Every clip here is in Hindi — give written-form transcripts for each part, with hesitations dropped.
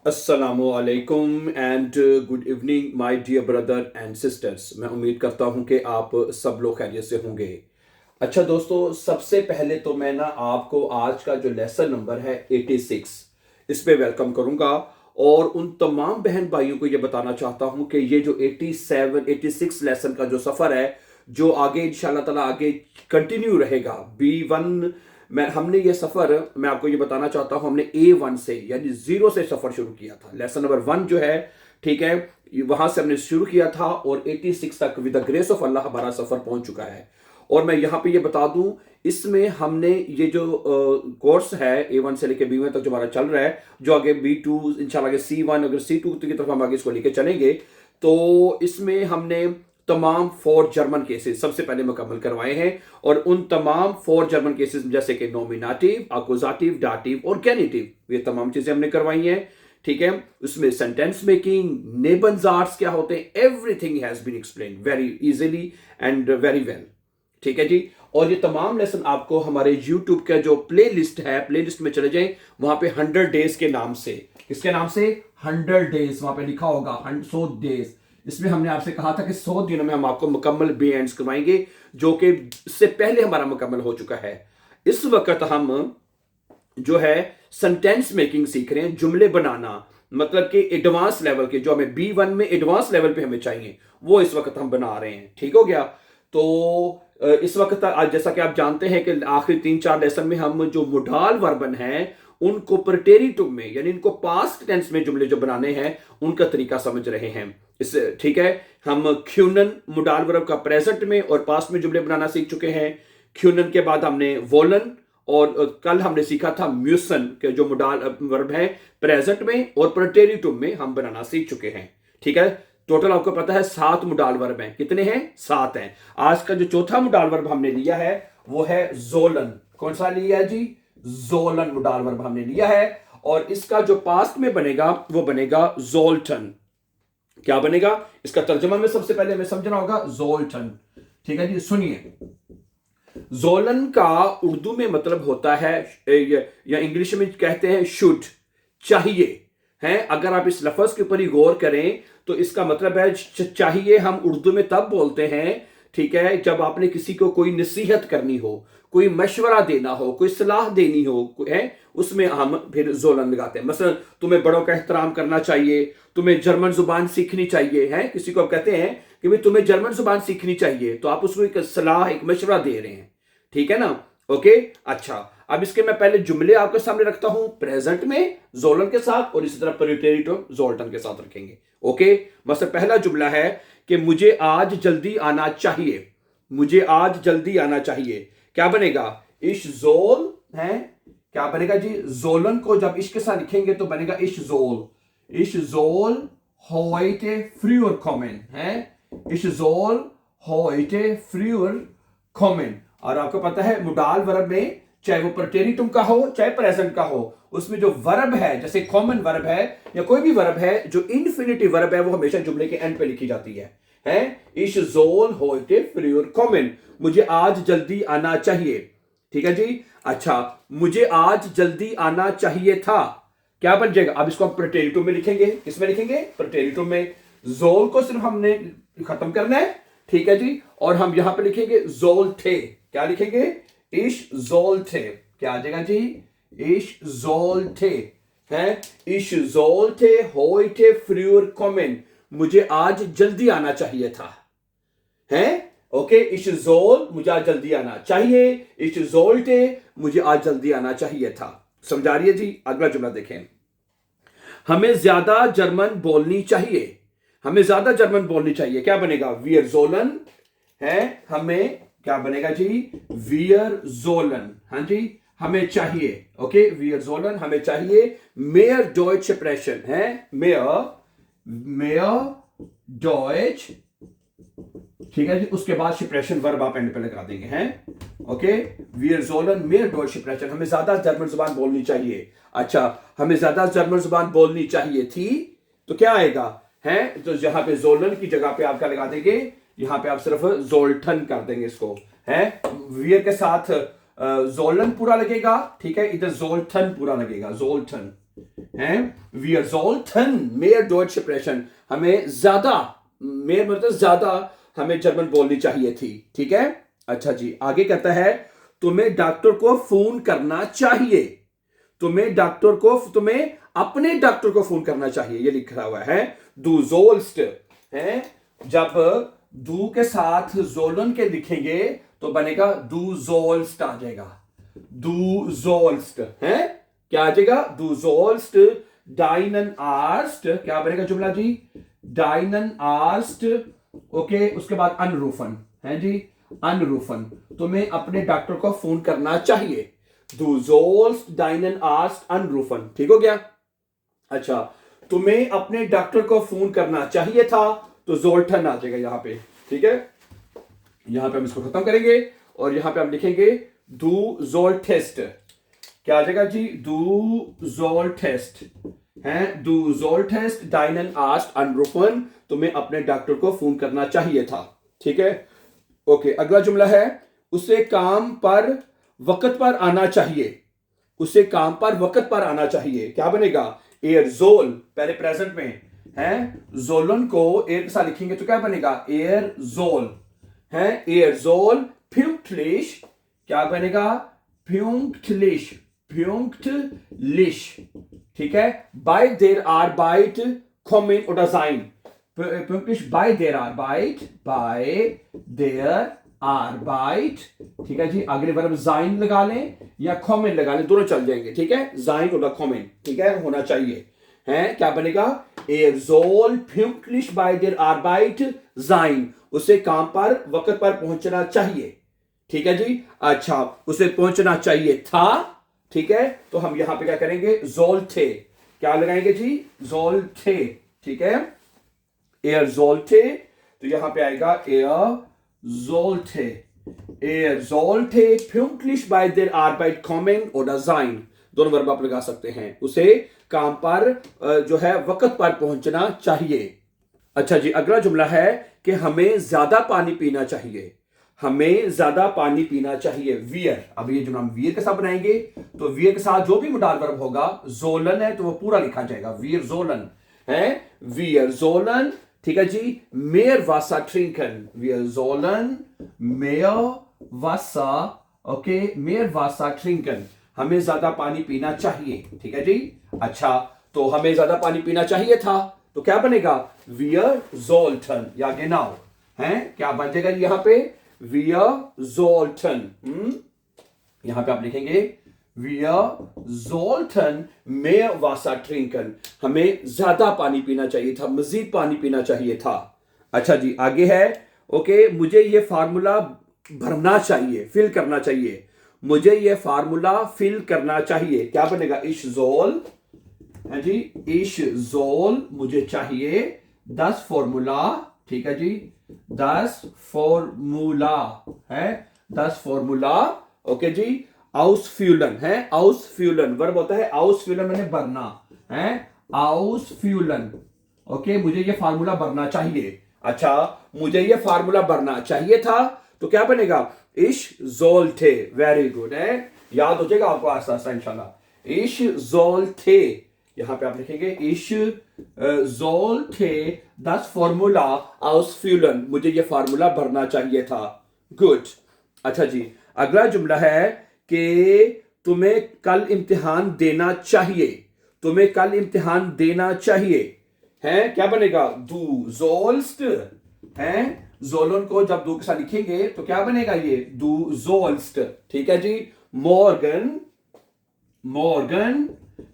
अस्सलामुअलैकुम and good evening my dear brother and sisters. मैं उम्मीद करता हूं कि आप सब लोग खैरियत से होंगे। अच्छा दोस्तों, सबसे पहले तो मैं ना आपको आज का जो लेसन नंबर है 86 इस पे वेलकम करूंगा और उन तमाम बहन भाइयों को ये बताना चाहता हूं कि ये जो 87 86 लेसन का जो सफ़र है, जो आगे इंशाल्लाह ताला आगे कंटिन्यू रहेगा। B1 मैं हमने ये सफ़र, मैं आपको ये बताना चाहता हूं, हमने A1 से यानी जीरो से सफ़र शुरू किया था। लेसन नंबर 1 जो है, ठीक है, वहां से हमने शुरू किया था और 86 तक विद द ग्रेस ऑफ अल्लाह हमारा सफ़र पहुंच चुका है। और मैं यहाँ पे ये बता दूं, इसमें हमने ये जो कोर्स है A1 से लेकर B1 तक जो हमारा चल रहा है, जो आगे B2 इंशाल्लाह आगे C1, अगर C2 की तरफ हम आगे इसको लेके चलेंगे, तो इसमें हमने तमाम 4 जर्मन केसेस सबसे पहले मुकम्मल करवाए हैं। और उन तमाम 4 जर्मन केसेस जैसे कि नॉमिनेटिव, अकुजाटिव, डाटिव और गैनिटिव, ये तमाम चीजें हमने करवाई हैं। ठीक है, उसमें सेंटेंस मेकिंग, नेबनजार्ट्स क्या होते हैं, everything has been explain very easily and very well. ठीक है जी। और ये तमाम लेसन आपको हमारे YouTube का जो प्ले लिस्ट है, प्ले लिस्ट में चले जाएं, वहां पे 100 डेज के नाम से, किसके नाम से, 100 डेज वहां पे लिखा होगा, 100 डेज। इसमें हमने आपसे कहा था कि 100 दिनों में हम आपको मुकम्मल B-Ends करवाएंगे, जो कि इससे पहले हमारा मुकम्मल हो चुका है। इस वक्त हम जो है सेंटेंस मेकिंग सीख रहे हैं, जुमले बनाना, मतलब कि एडवांस लेवल के, जो हमें B1 में एडवांस लेवल पे हमें चाहिए, वो इस वक्त हम बना रहे हैं। ठीक हो गया। तो इस वक्त आज जैसा कि आप जानते हैं कि आखिरी 3-4 लेसन में हम जो मोडाल वर्बन हैं उनको प्रेटेरिटुम में, यानी इनको पास्ट टेंस में जुमले जो बनाने हैं उनका तरीका समझ रहे हैं। इस ठीक है, हम ख्यूनन मोडाल वर्ब का प्रेजेंट में और पास्ट में जुमले बनाना सीख चुके हैं। ख्यूनन के बाद हमने वोलन और कल हमने सीखा था म्यूसन के जो मोडाल वर्ब है प्रेजेंट में और प्रेटेरिटुम में हम बनाना सीख चुके हैं। ठीक है, टोटल आपको पता है 7 मोडाल वर्ब हैं। कितने हैं? 7 हैं। आज का जो चौथा मोडाल वर्ब हमने लिया है वो है जोलन। कौन सा लिया है जी? जोलन मोडाल वर्ब हमने लिया है। और इसका जो पास्ट में बनेगा वो बनेगा जोल्टन। क्या बनेगा? इसका तर्जुमा में सबसे पहले हमें समझना होगा, जोल्टन। ठीक है जी, सुनिए। जोलन का उर्दू में मतलब होता है, या इंग्लिश में कहते हैं शुड, चाहिए है। अगर आप इस लफ्ज के ऊपर ही गौर करें तो इसका मतलब है चाहिए हम उर्दू में तब बोलते हैं, ठीक है, जब आपने किसी को कोई नसीहत करनी हो, कोई मशवरा देना हो, कोई सलाह देनी हो, है, उसमें हम फिर जोलन लगाते हैं। मसलन तुम्हें बड़ों का एहतराम करना चाहिए, तुम्हें जर्मन जुबान सीखनी चाहिए, है, किसी को आप कहते हैं कि भाई तुम्हें जर्मन जुबान सीखनी चाहिए, तो आप उसको एक सलाह, एक मशवरा दे रहे हैं। ठीक है ना? ओके। अच्छा, अब इसके मैं पहले जुमले आपके सामने रखता हूं, प्रेजेंट में जोलन के साथ और इसी तरह प्रेटेरिटुम जोल्टन के साथ रखेंगे। ओके। मतलब पहला जुमला है कि मुझे आज जल्दी आना चाहिए। मुझे आज जल्दी आना चाहिए। क्या बनेगा? इश जोल है। क्या बनेगा जी? जोलन को जब इश के साथ लिखेंगे तो बनेगा इश जोल। इश जोल होइटे फ्रूर कॉमेन है। इश जोल होइटे फ्रूर कॉमेन। और आपको पता है मोडाल वर्ब में चाहे वो प्रेटेरिटुम का हो चाहे प्रेजेंट का हो, उसमें जो वर्ब है, जैसे कॉमन वर्ब है या कोई भी वर्ब है, जो इन्फिनिटिव वर्ब है वो हमेशा जुमले के एंड पे लिखी जाती है। इश जोल होइटे फ्रूर कॉमेन, मुझे आज जल्दी आना चाहिए। ठीक है जी। अच्छा, मुझे आज जल्दी आना चाहिए था। क्या बन जाएगा? अब इसको हम प्रेटेरिटुम में लिखेंगे। किसमें लिखेंगे? प्रेटेरिटुम में। जोल को सिर्फ हमने खत्म करना है। ठीक है जी। और हम यहां पे लिखेंगे जोल थे। क्या लिखेंगे? इश जोल थे। क्या आ जाएगा जी? इश जोल थे है। इश जोल थे होइटे फ्रूर कॉमेन, मुझे आज जल्दी आना चाहिए था। है। ओके। इश जोल, मुझे आज जल्दी आना चाहिए। इश जोल थे, मुझे आज जल्दी आना चाहिए था। समझा रही है जी? अगला जुमला देखें। हमें ज्यादा जर्मन बोलनी चाहिए। हमें ज्यादा जर्मन बोलनी चाहिए। क्या बनेगा? वियर जोलन है। हमें क्या बनेगा जी? Wear Jolen. हाँ जी, हमें चाहिए। ओके, वियर जोलन, हमें चाहिए। मेयर डॉइच प्रेशन है। मेयर, मेयर डॉइच, ठीक है जी। उसके बाद शिप्रेशन वर्ब आप एंड पे लगा देंगे हैं। ओके, वियर जोलन मेयर डॉइच शिप्रेशन, हमें ज्यादा जर्मन जुबान बोलनी चाहिए। अच्छा, हमें ज्यादा जर्मन जुबान बोलनी चाहिए थी, तो क्या आएगा? है, तो जहां पे जोलन की जगह पे आप क्या लगा देंगे? यहां पे आप सिर्फ जोल्टन कर देंगे इसको। है, वियर के साथ जोलन पूरा लगेगा। ठीक है, इधर जोल्टन पूरा लगेगा। जोल्टन। हैं, wir sollten mehr Deutsch sprechen, हमें ज्यादा, mehr मतलब ज्यादा हमें जर्मन बोलनी चाहिए थी, ठीक है। अच्छा जी, आगे कहता है तुम्हें डॉक्टर को फोन करना चाहिए, तुम्हें अपने डॉक्टर को फोन करना चाहिए, ये लिखा हुआ है। du sollst है, जब du के साथ जोलन के लिखेंगे तो बनेगा du sollst आ जाएगा, du sollst है, क्या आ जाएगा, du sollst deinen Arzt, क्या बनेगा जुमला जी, deinen Arzt, ओके, उसके बाद anrufen है जी, anrufen, तुम्हें अपने डॉक्टर को फोन करना चाहिए, du sollst deinen Arzt anrufen, ठीक हो गया। अच्छा, तुम्हें अपने डॉक्टर को फोन करना चाहिए था, तो सोल्टन आ जाएगा यहां पे, ठीक है। यहां पे हम इसको खत्म करेंगे और यहां पे हम लिखेंगे du solltest, क्या आ जाएगा जी, du solltest है, du solltest deinen Arzt anrufen, तुम्हें अपने डॉक्टर को फोन करना चाहिए था, ठीक है। ओके, अगला जुमला है उसे काम पर वक्त पर आना चाहिए, उसे काम पर वक्त पर आना चाहिए, क्या बनेगा, एयर जोल, पहले प्रेजेंट में है, जोलन को एयर के साथ लिखेंगे तो क्या बनेगा, एयर जोल है, एयर जोल प्यूंक्टलिश, क्या बनेगा, प्यूंक्टलिश, प्यूंक्टलिश, ठीक है। बाय देर आर्बाइट कॉमेन oder sein, pünktlich bei der Arbeit, bei der Arbeit, ठीक है जी। अगले वर्ब sein लगा लें या kommen लगा लें, दोनों चल जाएंगे, ठीक है, sein oder kommen, ठीक है, होना चाहिए है, क्या बनेगा, er soll pünktlich bei der Arbeit sein, उसे काम पर वक्त पर पहुंचना चाहिए, ठीक है जी। अच्छा, उसे पहुंचना चाहिए था, ठीक है, तो हम यहां पे क्या करेंगे, sollte, क्या लगाएंगे जी, sollte, ठीक है, er sollte, तो यहां पे आएगा er sollte pünktlich bei der Arbeit kommen oder sein, दोनों वर्ब आप लगा सकते हैं, उसे काम पर जो है वक्त पर पहुंचना चाहिए। अच्छा जी, अगला जुमला है कि हमें ज्यादा पानी पीना चाहिए, हमें ज्यादा पानी पीना चाहिए, वियर, अब ये जुमला हम वियर के साथ बनाएंगे, तो वियर के साथ जो भी मोडाल वर्ब होगा, जोलन है तो वो पूरा लिखा जाएगा, वियर जोलन है, वियर जोलन, ठीक है जी। mehr Wasser trinken, wir sollen mehr Wasser, okay, mehr Wasser trinken, हमें ज्यादा पानी पीना चाहिए, ठीक है जी। अच्छा, तो हमें ज्यादा पानी पीना चाहिए था, तो क्या बनेगा, wir sollten, या genau है, क्या बन जाएगा यहां पे, wir sollten, यहां पे आप लिखेंगे wir sollten mehr Wasser trinken, हमें ज्यादा पानी पीना चाहिए था, मजीद पानी पीना चाहिए था। अच्छा जी, आगे है, ओके, मुझे ये फार्मूला भरना चाहिए, फिल करना चाहिए, मुझे ये फार्मूला फिल करना चाहिए, क्या बनेगा, ich soll है जी, ich soll, मुझे चाहिए, das Formula, ठीक है जी, das Formula है, das Formula, ओके जी, ausfüllen है, ausfüllen वर्ब होता है, ausfüllen मैंने भरना है, ausfüllen, ओके, मुझे ये फार्मूला भरना चाहिए। अच्छा, मुझे ये फार्मूला भरना चाहिए था, तो क्या बनेगा, ich sollte, वेरी गुड है, याद हो जाएगा आपको आस्ता आस्ता इंशाल्लाह, ich sollte, यहां पे आप लिखेंगे ich sollte das Formula ausfüllen, मुझे ये फार्मूला भरना चाहिए था, गुड। अच्छा जी, अगला जुमला है कि तुम्हें कल इम्तिहान देना चाहिए, तुम्हें कल इम्तिहान देना चाहिए है, क्या बनेगा, du sollst है, जोलन को जब दो के साथ लिखेंगे तो क्या बनेगा ये, du sollst, ठीक है जी। morgen, morgen,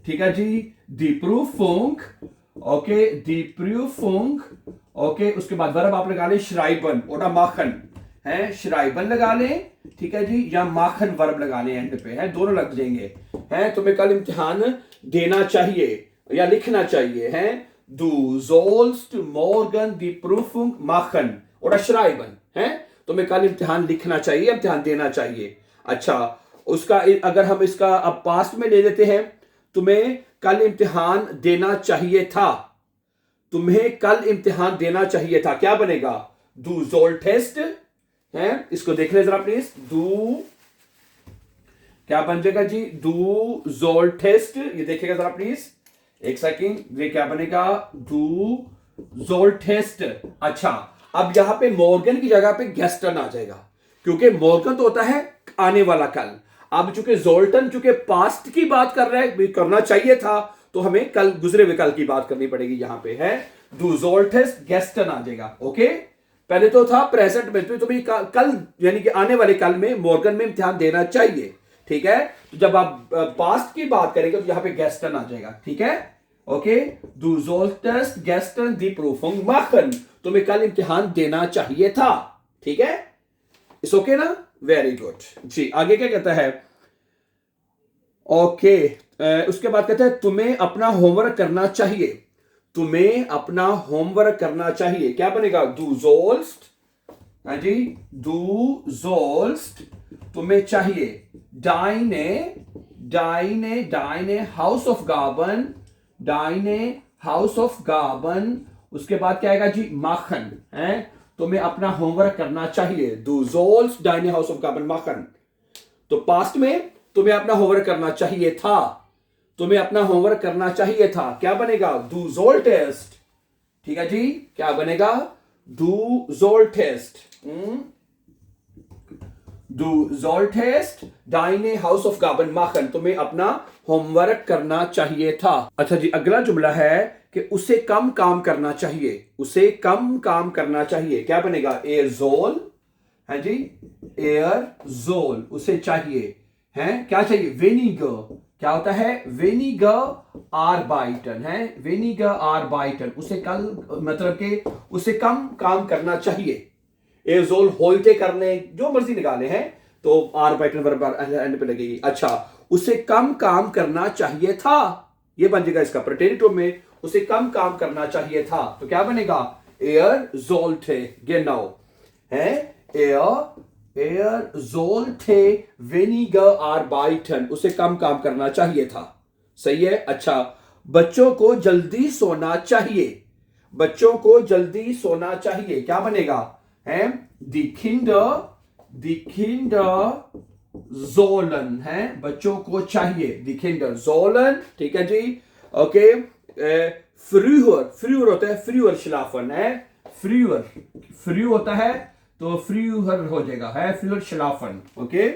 ठीक है जी, die Prüfung, okay, die Prüfung, okay, उसके बाद वर्ब आप लगा लें schreiben oder machen है, श्राइबन लगा लें, ठीक है जी, या माखन वर्ब लगा लें एंड पे है, दोनों लग जाएंगे हैं, तुम्हें कल इम्तिहान देना चाहिए या लिखना चाहिए है, du sollst morgen die Prüfung machen oder schreiben है, तुम्हें कल इम्तिहान लिखना चाहिए, इम्तिहान देना चाहिए। अच्छा, उसका अगर हम इसका अब पास्ट में ले लेते हैं, तुम्हें कल इम्तिहान देना चाहिए था, तुम्हें कल इम्तिहान देना चाहिए था, क्या बनेगा, du solltest है, इसको देख ले जरा प्लीज, du क्या बन जाएगा जी? डू सोल्टेस्ट, ये देखिएगा जरा प्लीज, एक सेकंड, ये क्या बनेगा? डू सोल्टेस्ट। अच्छा, अब यहां पे मॉर्गन की जगह पे गेस्टन आ जाएगा, क्योंकि मॉर्गन तो होता है आने वाला कल। अब चूंकि जोल्टन चूंकि पास्ट की बात कर रहा है, करना चाहिए था, तो हमें कल गुजरे हुए कल की बात करनी पड़ेगी। यहां पे है डू सोल्टेस्ट गेस्टन आ जाएगा। ओके, पहले तो था प्रेजेंट में, तो भी कल यानी कि आने वाले कल में मॉर्गन में ध्यान देना चाहिए। ठीक है, तो जब आप पास्ट की बात करेंगे तो यहां पे गेस्टन आ जाएगा। ठीक है, ओके, डू सोल्टेस्ट गेस्टन दी प्रूफुंग माखन, तुम्हें कल इम्तिहान देना चाहिए था। ठीक है, इस ओके ना? वेरी गुड जी। आगे क्या कहता है? ओके, उसके बाद कहता है तुम्हें अपना होमवर्क करना चाहिए। तुम्हें अपना होमवर्क करना चाहिए, क्या बनेगा? डू सोल्स्ट। हाँ जी, डू सोल्स्ट तुम्हें चाहिए। डाइने डाइने डाइने हाउस ऑफ गाबन, डाइने हाउस ऑफ गाबन। उसके बाद क्या आएगा जी? माखन है, तुम्हें अपना होमवर्क करना चाहिए। डू सोल्स्ट डाइने हाउस ऑफ गाबन माखन। तो पास्ट में तुम्हें अपना होमवर्क करना चाहिए था, तुम्हें अपना होमवर्क करना चाहिए था, क्या बनेगा? डू सोल्टेस्ट। ठीक है जी, क्या बनेगा? डू सोल्टेस्ट। डू सोल्टेस्ट डाइने हाउस ऑफ गाबन माखन, तुम्हें अपना होमवर्क करना चाहिए था। अच्छा जी, अगला जुमला है कि उसे कम काम करना चाहिए। उसे कम काम करना चाहिए, क्या बनेगा? एयर जोल है जी, एयर जोल उसे चाहिए है। क्या चाहिए? वेनिगर। क्या होता है? वेनिगर आर्बाइटन है, वेनिगर आर्बाइटन। उसे कल मतलब कि उसे कम काम करना चाहिए। एजोल होल्टे करने, जो मर्जी निकाले हैं, तो आर्बाइटन वर्ब एंड पे लगेगी। अच्छा, उसे कम काम करना चाहिए था, ये बन जाएगा इसका प्रेटेरिटो में। उसे कम काम करना चाहिए था, तो क्या बनेगा? एयर जोल्टे गेनाउ है, एयर जोल्टे वेनिगर आर्बाइटन, उसे कम काम करना चाहिए था। सही है। अच्छा, बच्चों को जल्दी सोना चाहिए। बच्चों को जल्दी सोना चाहिए, क्या बनेगा? है दिखिंडर जोलन है, बच्चों को चाहिए। दिखिंडर जोलन, ठीक है जी। ओके, फ्रूअर, फ्रूअर होता है फ्रूअर शलाफन है, फ्रूअर फ्रू होता है तो फ्रूअर हो जाएगा है, फ्रूअर शलाफन। ओके,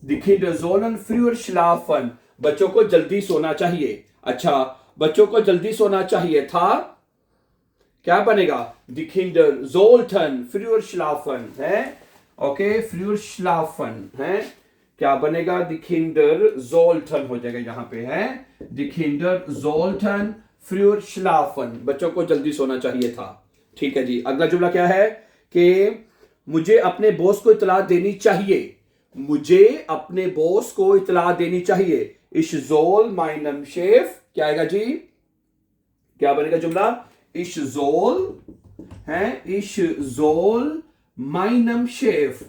दिखिंडर जोलन फ्रूअर शलाफन, बच्चों को जल्दी सोना चाहिए। अच्छा, बच्चों को जल्दी सोना चाहिए था, क्या बनेगा? Die Kinder sollten früher schlafen है। ओके, früher schlafen है, क्या बनेगा? Die Kinder sollten हो जाएगा यहां पे है। Die Kinder sollten früher schlafen, बच्चों को जल्दी सोना चाहिए था। ठीक है जी। अगला जुमला क्या है कि मुझे अपने बॉस को इतला देनी चाहिए। मुझे अपने बॉस को इतला देनी चाहिए। Ich soll meinem Chef, क्या आएगा जी? क्या बनेगा जुमला? Ich soll है, ich soll meinem Chef,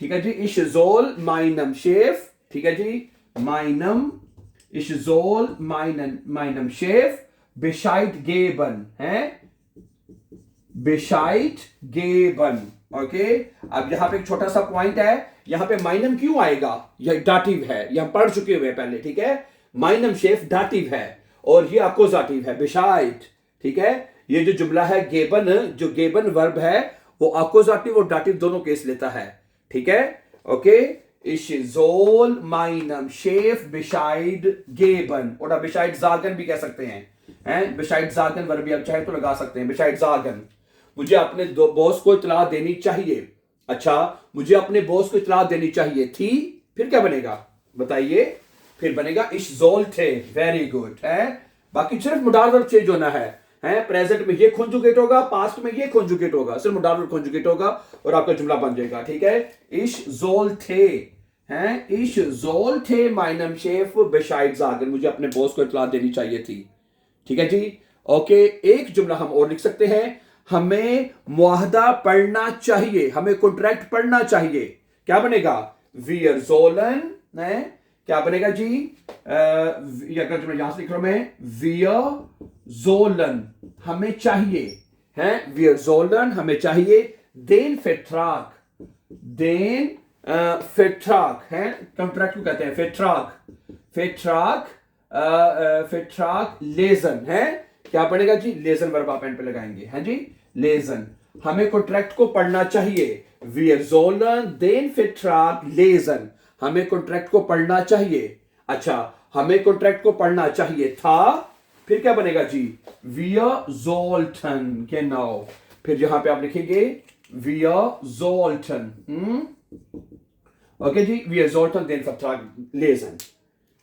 ठीक है जी। ich soll meinem Chef, ठीक है जी। meinem, ich soll meinem Chef Bescheid geben है, Bescheid geben। ओके, अब यहां पे एक छोटा सा पॉइंट है, यहां पे माइनम क्यों आएगा? यह डाटिव है, यह हम पढ़ चुके हुए पहले। ठीक है, माइनम शेफ डाटिव है और ये अकोजाटिव है, बिशाइट। ठीक है, ये जो जुमला है गेबन, जो गेबन वर्ब है वो अकोजाटिव और डाटिव दोनों केस लेता है। ठीक है, okay. Ich soll meinem Chef Bescheid geben, oder Bescheid sagen भी कह सकते हैं, Bescheid sagen वर्ब भी आप चाहे तो लगा सकते हैं, Bescheid sagen। मुझे अपने बॉस को इतला देनी चाहिए। अच्छा, मुझे अपने बॉस को इतला देनी चाहिए थी, फिर क्या बनेगा बताइए? फिर बनेगा ich sollte। वेरी गुड है। बाकी सिर्फ मोडाल वर्ब चेंज होना है, प्रेजेंट में ये कॉन्जुगेट होगा, पास्ट में ये कॉन्जुगेट होगा, सिर्फ मोडाल वर्ब कॉन्जुगेट होगा और आपका जुमला बन जाएगा। ठीक है, ich sollte है, ich sollte meinem Chef Bescheid sagen, मुझे अपने बॉस को इतला देनी चाहिए थी। ठीक है जी। ओके, एक जुमला हम और लिख सकते हैं, हमें मुआहदा पढ़ना चाहिए, हमें कॉन्ट्रैक्ट पढ़ना चाहिए, क्या बनेगा? Wir sollen है, क्या बनेगा जी? अगर यहां से लिख रहा हूं मैं, wir sollen हमें चाहिए है, wir sollen हमें चाहिए, den Vertrag फेट्राक है, कॉन्ट्रैक्ट को कहते हैं फेट्राक, फेट्राक फेट्राक लेजन है, क्या पड़ेगा जी, लेजन वर्ब आप एंड पे लगाएंगे, है जी, लेजन। हमें कॉन्ट्रैक्ट को पढ़ना चाहिए, wir sollen den Vertrag lesen, हमें कॉन्ट्रैक्ट को पढ़ना चाहिए। अच्छा, हमें कॉन्ट्रैक्ट को पढ़ना चाहिए था, फिर क्या बनेगा जी, wir sollten, genau, फिर यहां पे आप लिखेंगे wir sollten, ओके जी, wir sollten den Vertrag lesen,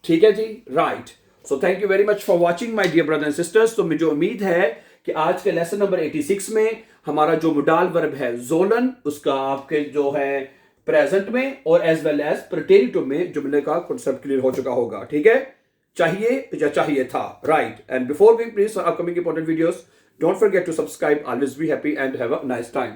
ठीक है जी, right. So thank you very much for watching my dear brother and sisters. तो मुझे उम्मीद है कि आज के लेसन नंबर 86 में हमारा जो मोडाल वर्ब है जोलन, उसका आपके जो है प्रेजेंट में और एज वेल एज प्रेटेरिटो में जुमले का कॉन्सेप्ट क्लियर हो चुका होगा, ठीक है, चाहिए या चाहिए था, right. And before we please upcoming important videos, don't forget to subscribe, always be happy and have a nice time.